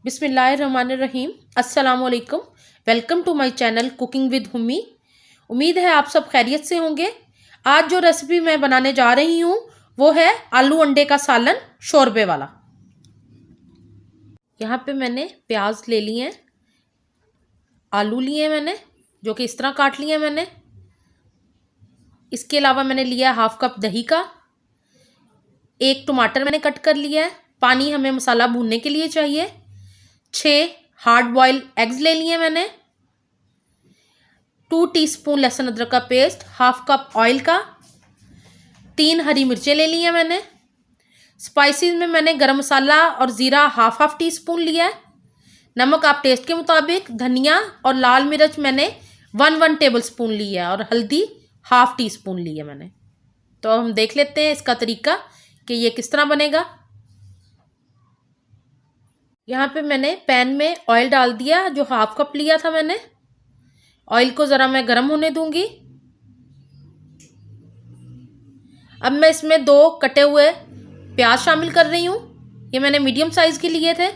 बिस्मिल्लाहिर्रहमानिर्रहीम। अस्सलामुअलैकुम। Welcome to my channel cooking with Hummi. उम्मीद है आप सब खैरियत से होंगे। आज जो रेसिपी मैं बनाने जा रही हूँ वो है आलू अंडे का सालन शोरबे वाला। यहाँ पे मैंने प्याज ले लिए हैं, आलू लिए मैंने जो कि इस तरह काट लिए मैंने। इसके अलावा मैंने लिया हाफ कप दही का, एक टमाटर मैंने कट कर लिया है। पानी हमें मसाला भूनने के लिए चाहिए। 6 हार्ड बॉयल एग्स ले लिए मैंने। 2 टीस्पून लहसुन अदरक का पेस्ट, हाफ कप ऑयल का, 3 हरी मिर्चें ले ली हैं मैंने। स्पाइसेस में मैंने गरम मसाला और ज़ीरा हाफ टी स्पून लिया है। नमक आप टेस्ट के मुताबिक। धनिया और लाल मिर्च मैंने 1 टेबल स्पून लिया है और हल्दी हाफ टी स्पून ली है मैंने। तो अब हम देख लेते हैं इसका तरीका कि ये किस तरह बनेगा। यहाँ पे मैंने पैन में ऑयल डाल दिया जो हाफ कप लिया था मैंने। ऑयल को ज़रा मैं गर्म होने दूंगी। अब मैं इसमें 2 कटे हुए प्याज शामिल कर रही हूँ। ये मैंने मीडियम साइज़ के लिए थे।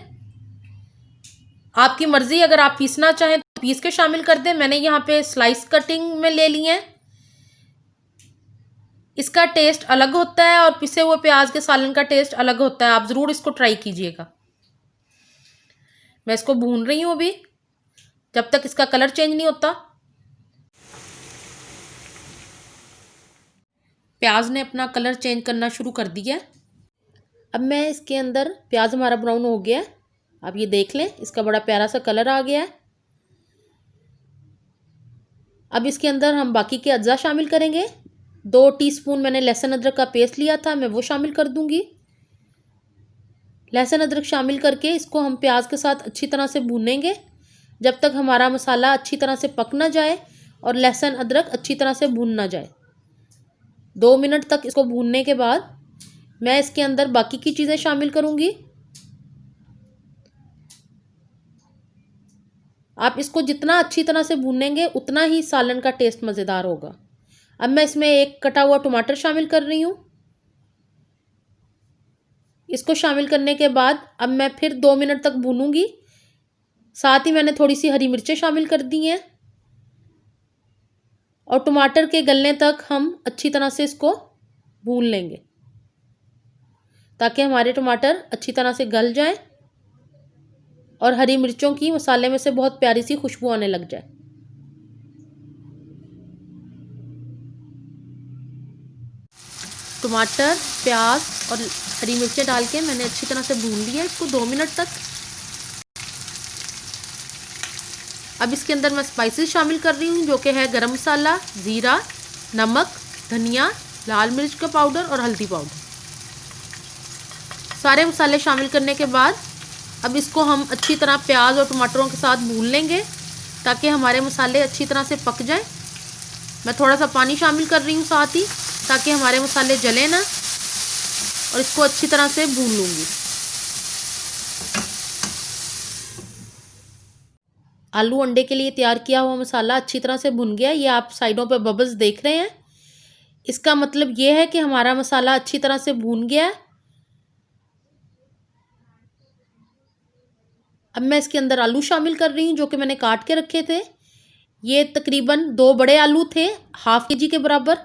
आपकी मर्ज़ी, अगर आप पीसना चाहें तो पीस के शामिल कर दें। मैंने यहाँ पे स्लाइस कटिंग में ले लिए हैं। इसका टेस्ट अलग होता है और पिसे हुए प्याज के सालन का टेस्ट अलग होता है। आप ज़रूर इसको ट्राई कीजिएगा। मैं इसको भून रही हूँ अभी जब तक इसका कलर चेंज नहीं होता। प्याज ने अपना कलर चेंज करना शुरू कर दिया। अब मैं इसके अंदर, प्याज हमारा ब्राउन हो गया है, आप ये देख लें, इसका बड़ा प्यारा सा कलर आ गया है। अब इसके अंदर हम बाकी के अज्जा शामिल करेंगे। 2 टीस्पून मैंने लहसुन अदरक का पेस्ट लिया था, मैं वो शामिल कर दूंगी। लहसुन अदरक शामिल करके इसको हम प्याज के साथ अच्छी तरह से भूनेंगे जब तक हमारा मसाला अच्छी तरह से पक ना जाए और लहसुन अदरक अच्छी तरह से भून ना जाए। 2 मिनट तक इसको भूनने के बाद मैं इसके अंदर बाकी की चीज़ें शामिल करूँगी। आप इसको जितना अच्छी तरह से भूनेंगे उतना ही सालन का टेस्ट मज़ेदार होगा। अब मैं इसमें एक कटा हुआ टमाटर शामिल कर रही हूँ। इसको शामिल करने के बाद अब मैं फिर 2 मिनट तक भूनूंगी। साथ ही मैंने थोड़ी सी हरी मिर्चें शामिल कर दी हैं और टमाटर के गलने तक हम अच्छी तरह से इसको भून लेंगे ताकि हमारे टमाटर अच्छी तरह से गल जाएं और हरी मिर्चों की मसाले में से बहुत प्यारी सी खुशबू आने लग जाए। टमाटर, प्याज और हरी मिर्चें डाल के मैंने अच्छी तरह से भून लिया इसको 2 मिनट तक। अब इसके अंदर मैं स्पाइसेस शामिल कर रही हूँ जो कि है गरम मसाला, ज़ीरा, नमक, धनिया, लाल मिर्च का पाउडर और हल्दी पाउडर। सारे मसाले शामिल करने के बाद अब इसको हम अच्छी तरह प्याज और टमाटरों के साथ भून लेंगे ताकि हमारे मसाले अच्छी तरह से पक जाएं। मैं थोड़ा सा पानी शामिल कर रही हूँ साथ ही, ताकि हमारे मसाले जले ना, और इसको अच्छी तरह से भून लूँगी। आलू अंडे के लिए तैयार किया हुआ मसाला अच्छी तरह से भुन गया। ये आप साइडों पे बबल्स देख रहे हैं, इसका मतलब ये है कि हमारा मसाला अच्छी तरह से भून गया है। अब मैं इसके अंदर आलू शामिल कर रही हूँ जो कि मैंने काट के रखे थे। ये तकरीबन 2 बड़े आलू थे, हाफ केजी के बराबर,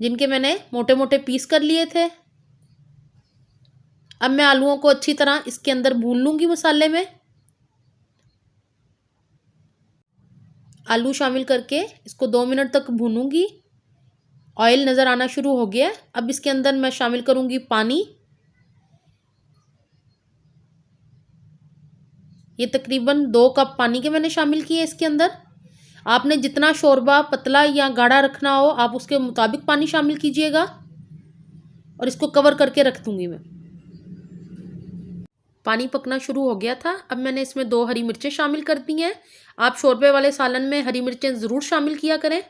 जिनके मैंने मोटे मोटे पीस कर लिए थे। अब मैं आलूओं को अच्छी तरह इसके अंदर भून लूँगी मसाले में। आलू शामिल करके इसको 2 मिनट तक भूनूंगी। ऑयल नज़र आना शुरू हो गया। अब इसके अंदर मैं शामिल करूँगी पानी। ये तकरीबन 2 कप पानी के मैंने शामिल किए इसके अंदर। आपने जितना शोरबा पतला या गाढ़ा रखना हो आप उसके मुताबिक पानी शामिल कीजिएगा और इसको कवर करके रख दूँगी मैं। पानी पकना शुरू हो गया था। अब मैंने इसमें 2 हरी मिर्चें शामिल कर दी हैं। आप शोरबे वाले सालन में हरी मिर्चें ज़रूर शामिल किया करें।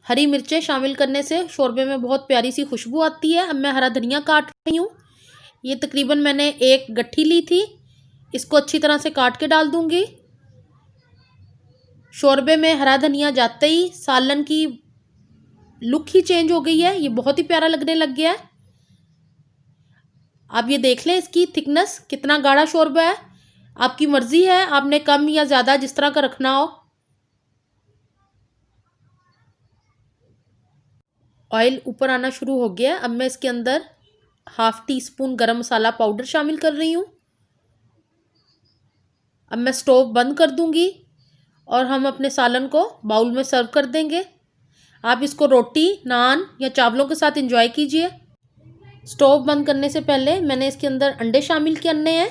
हरी मिर्चें शामिल करने से शोरबे में बहुत प्यारी सी खुशबू आती है। अब मैं हरा धनिया काट रही हूँ। ये तकरीबन मैंने 1 गट्ठी ली थी, इसको अच्छी तरह से काट के डाल दूँगी। शोरबे में हरा धनिया जाते ही सालन की लुक ही चेंज हो गई है, ये बहुत ही प्यारा लगने लग गया है। आप ये देख लें इसकी थिकनेस कितना गाढ़ा शोरबा है। आपकी मर्ज़ी है, आपने कम या ज़्यादा जिस तरह का रखना हो। ऑयल ऊपर आना शुरू हो गया। अब मैं इसके अंदर 1/2 टीस्पून गरम मसाला पाउडर शामिल कर रही हूँ। अब मैं स्टोव बंद कर दूँगी और हम अपने सालन को बाउल में सर्व कर देंगे। आप इसको रोटी, नान या चावलों के साथ एंजॉय कीजिए। स्टोव बंद करने से पहले मैंने इसके अंदर अंडे शामिल करने हैं।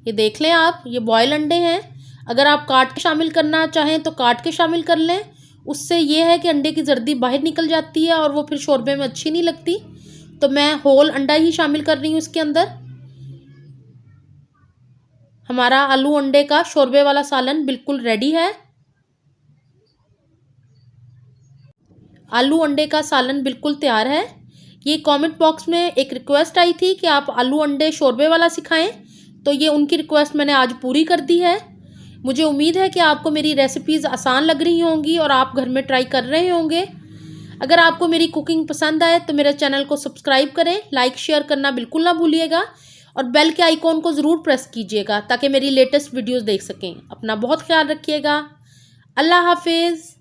ये देख लें आप, ये बॉयल अंडे हैं। अगर आप काट के शामिल करना चाहें तो काट के शामिल कर लें। उससे ये है कि अंडे की जर्दी बाहर निकल जाती है और वो फिर शोरबे में अच्छी नहीं लगती। तो मैं होल अंडा ही शामिल कर रही हूँ इसके अंदर। हमारा आलू अंडे का शोरबे वाला सालन बिल्कुल रेडी है। आलू अंडे का सालन बिल्कुल तैयार है। ये कमेंट बॉक्स में एक रिक्वेस्ट आई थी कि आप आलू अंडे शोरबे वाला सिखाएं, तो ये उनकी रिक्वेस्ट मैंने आज पूरी कर दी है। मुझे उम्मीद है कि आपको मेरी रेसिपीज़ आसान लग रही होंगी और आप घर में ट्राई कर रहे होंगे। अगर आपको मेरी कुकिंग पसंद आए तो मेरे चैनल को सब्सक्राइब करें, लाइक शेयर करना बिल्कुल ना भूलिएगा और बेल के आइकॉन को ज़रूर प्रेस कीजिएगा ताकि मेरी लेटेस्ट वीडियोज़ देख सकें। अपना बहुत ख्याल रखिएगा। अल्लाह हाफिज़।